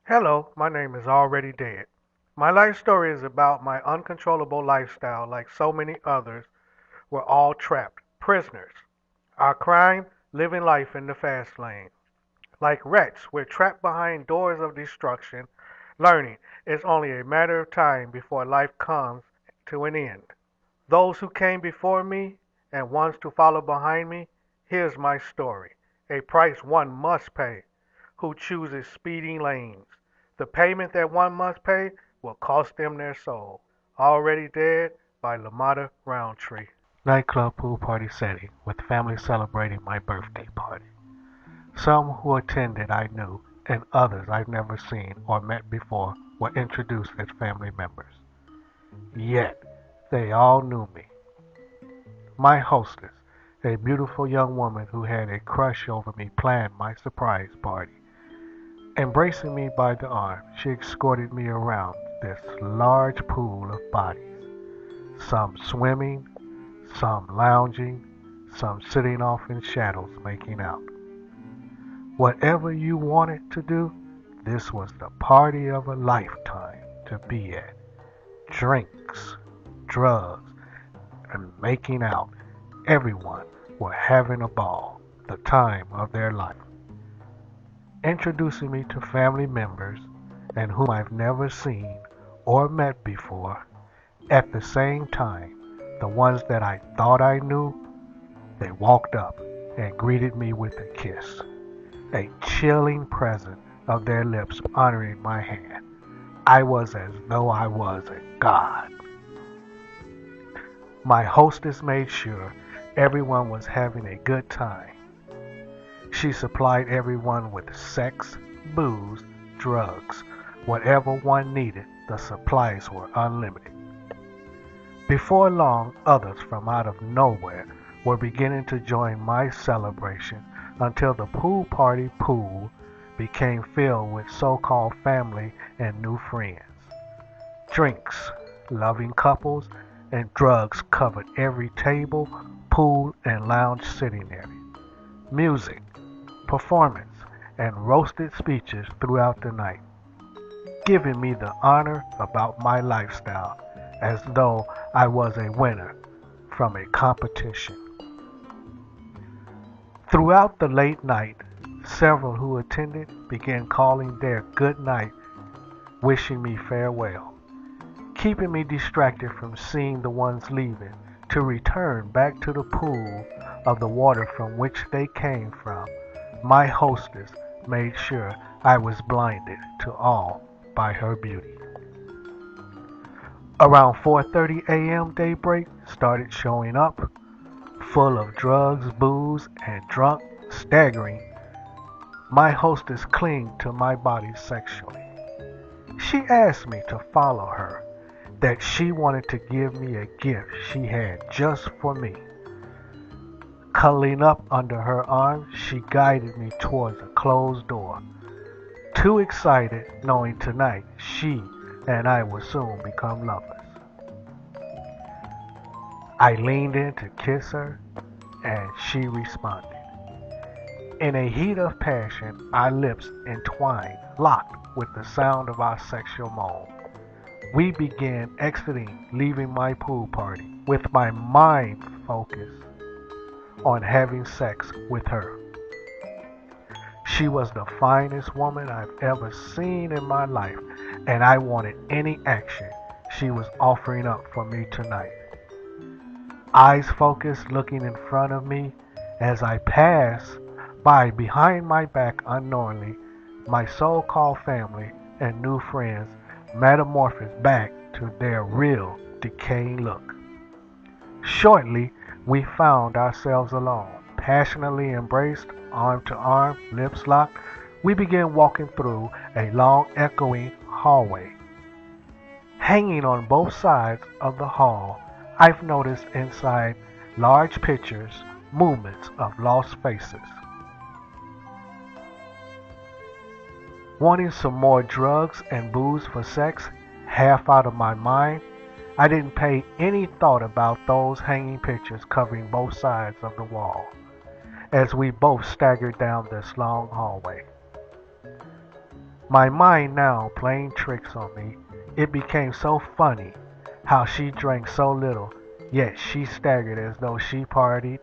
Hello, my name is Already Dead. My life story is about my uncontrollable lifestyle. Like so many others, we're all trapped, prisoners. Our crime, living life in the fast lane. Like rats, we're trapped behind doors of destruction, learning it's only a matter of time before life comes to an end. Those who came before me and ones to follow behind me, here's my story. A price one must pay who chooses speeding lanes. The payment that one must pay will cost them their soul. Already Dead by Lamada Roundtree. Nightclub pool party setting with family celebrating my birthday party. Some who attended I knew, and others I've never seen or met before were introduced as family members. Yet, they all knew me. My hostess, a beautiful young woman who had a crush over me, planned my surprise party. Embracing me by the arm, she escorted me around this large pool of bodies, some swimming, some lounging, some sitting off in shadows making out. Whatever you wanted to do, this was the party of a lifetime to be at. Drinks, drugs, and making out. Everyone were having a ball, the time of their life. Introducing me to family members and whom I've never seen or met before. At the same time, the ones that I thought I knew, they walked up and greeted me with a kiss, a chilling present of their lips honoring my hand. I was as though I was a god. My hostess made sure everyone was having a good time. She supplied everyone with sex, booze, drugs, whatever one needed, the supplies were unlimited. Before long, others from out of nowhere were beginning to join my celebration until the pool party pool became filled with so-called family and new friends. Drinks, loving couples, and drugs covered every table, pool, and lounge sitting area. Music, performance, and roasted speeches throughout the night, giving me the honor about my lifestyle as though I was a winner from a competition. Throughout the late night, several who attended began calling their good night, wishing me farewell, keeping me distracted from seeing the ones leaving to return back to the pool of the water from which they came from. My hostess made sure I was blinded to all by her beauty. Around 4:30 a.m. daybreak started showing up, full of drugs, booze, and drunk, staggering. My hostess clinged to my body sexually. She asked me to follow her, that she wanted to give me a gift she had just for me. Cuddling up under her arm, she guided me towards a closed door. Too excited, knowing tonight she and I would soon become lovers. I leaned in to kiss her, and she responded. In a heat of passion, our lips entwined, locked with the sound of our sexual moan. We began exiting, leaving my pool party, with my mind focused on having sex with her. She was the finest woman I've ever seen in my life, and I wanted any action she was offering up for me tonight. Eyes focused, looking in front of me as I passed by behind my back unknowingly, my so-called family and new friends metamorphosed back to their real decaying look. Shortly, we found ourselves alone, passionately embraced, arm to arm, lips locked. We began walking through a long, echoing hallway. Hanging on both sides of the hall, I've noticed inside large pictures, movements of lost faces. Wanting some more drugs and booze for sex, half out of my mind, I didn't pay any thought about those hanging pictures covering both sides of the wall as we both staggered down this long hallway. My mind now playing tricks on me. It became so funny how she drank so little, yet she staggered as though she partied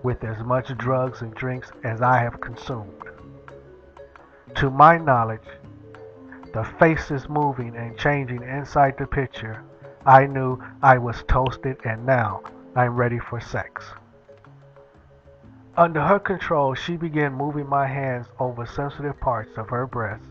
with as much drugs and drinks as I have consumed. To my knowledge, the faces moving and changing inside the picture, I knew I was toasted and now I'm ready for sex. Under her control, she began moving my hands over sensitive parts of her breasts.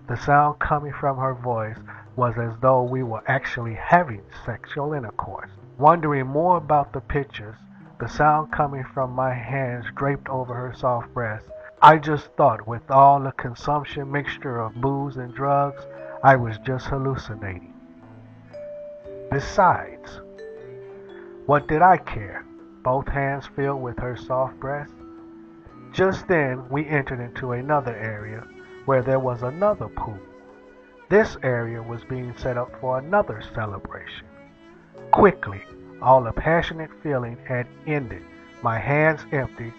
The sound coming from her voice was as though we were actually having sexual intercourse. Wondering more about the pictures, the sound coming from my hands draped over her soft breast, I just thought with all the consumption mixture of booze and drugs, I was just hallucinating. Besides, what did I care? Both hands filled with her soft breast. Just then we entered into another area where there was another pool. This area was being set up for another celebration. Quickly, all the passionate feeling had ended. My hands empty,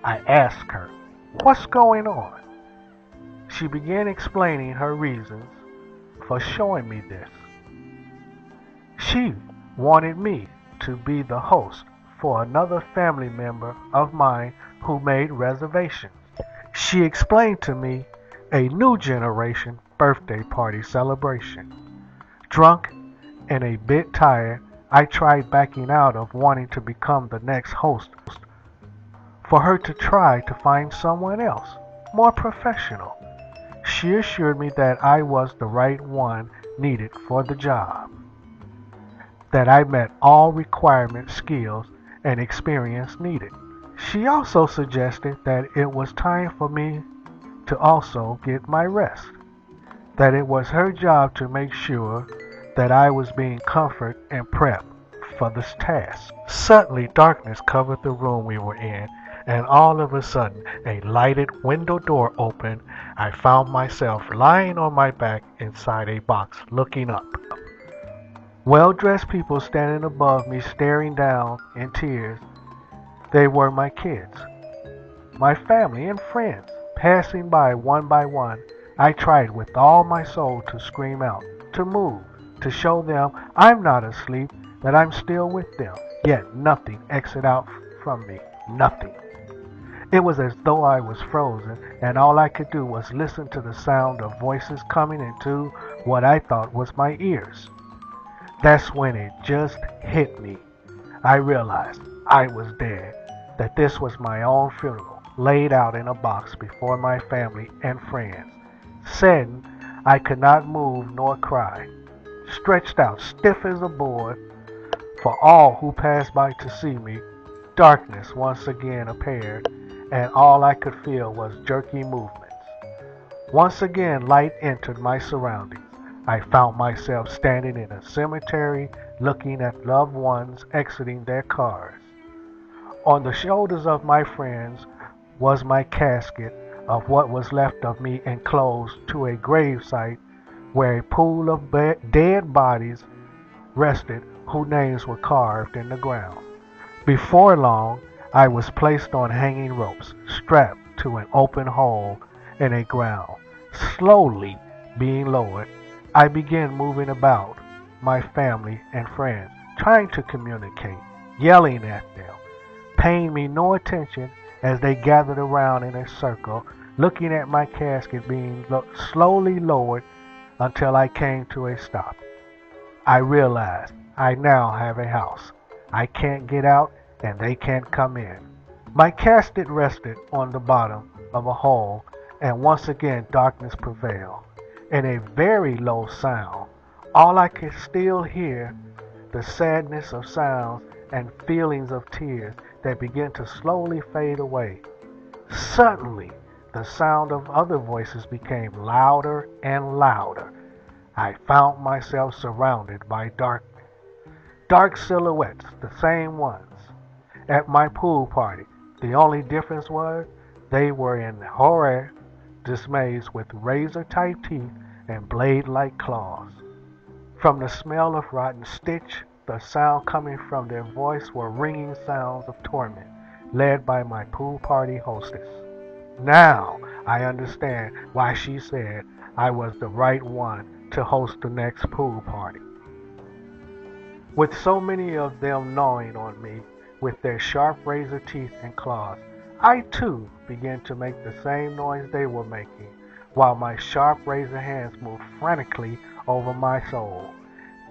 I asked her, "What's going on?" She began explaining her reasons for showing me this. She wanted me to be the host for another family member of mine who made reservations. She explained to me a new generation birthday party celebration. Drunk and a bit tired, I tried backing out of wanting to become the next host for her to try to find someone else, more professional. She assured me that I was the right one needed for the job, that I met all requirements, skills, and experience needed. She also suggested that it was time for me to also get my rest, that it was her job to make sure that I was being comforted and prepped for this task. Suddenly, darkness covered the room we were in, and all of a sudden, a lighted window door opened. I found myself lying on my back inside a box, looking up. Well-dressed people standing above me, staring down in tears. They were my kids, my family and friends, passing by one. I tried with all my soul to scream out, to move, to show them I'm not asleep, that I'm still with them. Yet nothing exited out from me. Nothing. It was as though I was frozen, and all I could do was listen to the sound of voices coming into what I thought was my ears. That's when it just hit me. I realized I was dead, that this was my own funeral, laid out in a box before my family and friends. Saddened, I could not move nor cry, stretched out stiff as a board for all who passed by to see me. Darkness once again appeared, and all I could feel was jerky movements. Once again light entered my surroundings. I found myself standing in a cemetery looking at loved ones exiting their cars. On the shoulders of my friends was my casket of what was left of me enclosed to a gravesite where a pool of dead bodies rested whose names were carved in the ground. Before long, I was placed on hanging ropes, strapped to an open hole in a ground. Slowly being lowered, I began moving about my family and friends, trying to communicate, yelling at them, paying me no attention as they gathered around in a circle, looking at my casket being slowly lowered until I came to a stop. I realized I now have a house. I can't get out and they can't come in. My casket rested on the bottom of a hole, and once again darkness prevailed. In a very low sound, all I could still hear the sadness of sounds and feelings of tears that began to slowly fade away. Suddenly, the sound of other voices became louder and louder. I found myself surrounded by dark silhouettes, the same ones at my pool party. The only difference was they were in horror dismays with razor-type teeth and blade-like claws. From the smell of rotten stitch, the sound coming from their voice were ringing sounds of torment, led by my pool party hostess. Now I understand why she said, I was the right one to host the next pool party. With so many of them gnawing on me with their sharp razor teeth and claws, I too began to make the same noise they were making, while my sharp razor hands moved frantically over my soul,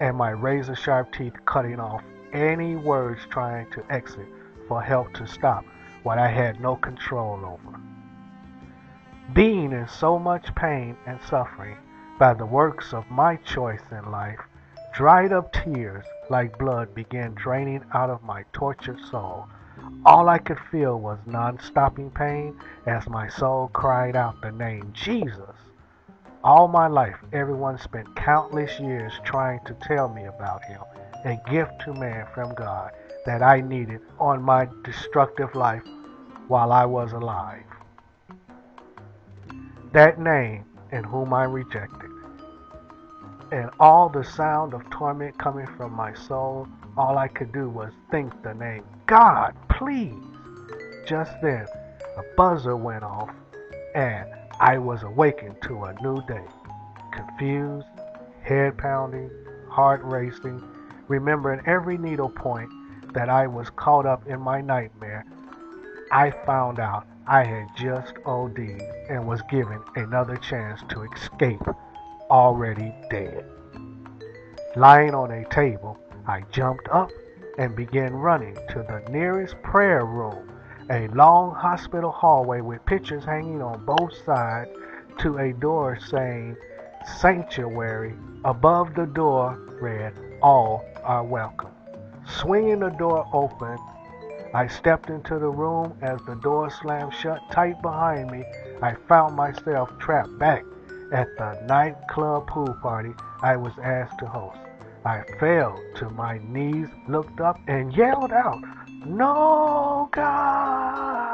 and my razor sharp teeth cutting off any words trying to exit for help to stop what I had no control over. Being in so much pain and suffering by the works of my choice in life, dried up tears like blood began draining out of my tortured soul. All I could feel was non-stopping pain as my soul cried out the name Jesus. All my life, everyone spent countless years trying to tell me about him, a gift to man from God that I needed on my destructive life while I was alive. That name in whom I rejected. And all the sound of torment coming from my soul, all I could do was think the name, God, please. Just then, a buzzer went off, and I was awakened to a new day. Confused, head pounding, heart racing, remembering every needle point that I was caught up in my nightmare, I found out I had just OD'd and was given another chance to escape, already dead. Lying on a table, I jumped up and began running to the nearest prayer room, a long hospital hallway with pictures hanging on both sides, to a door saying sanctuary. Above the door read, all are welcome. Swinging the door open, I stepped into the room. As the door slammed shut tight behind me, I found myself trapped back at the nightclub pool party I was asked to host. I fell to my knees, looked up, and yelled out, "No, God!"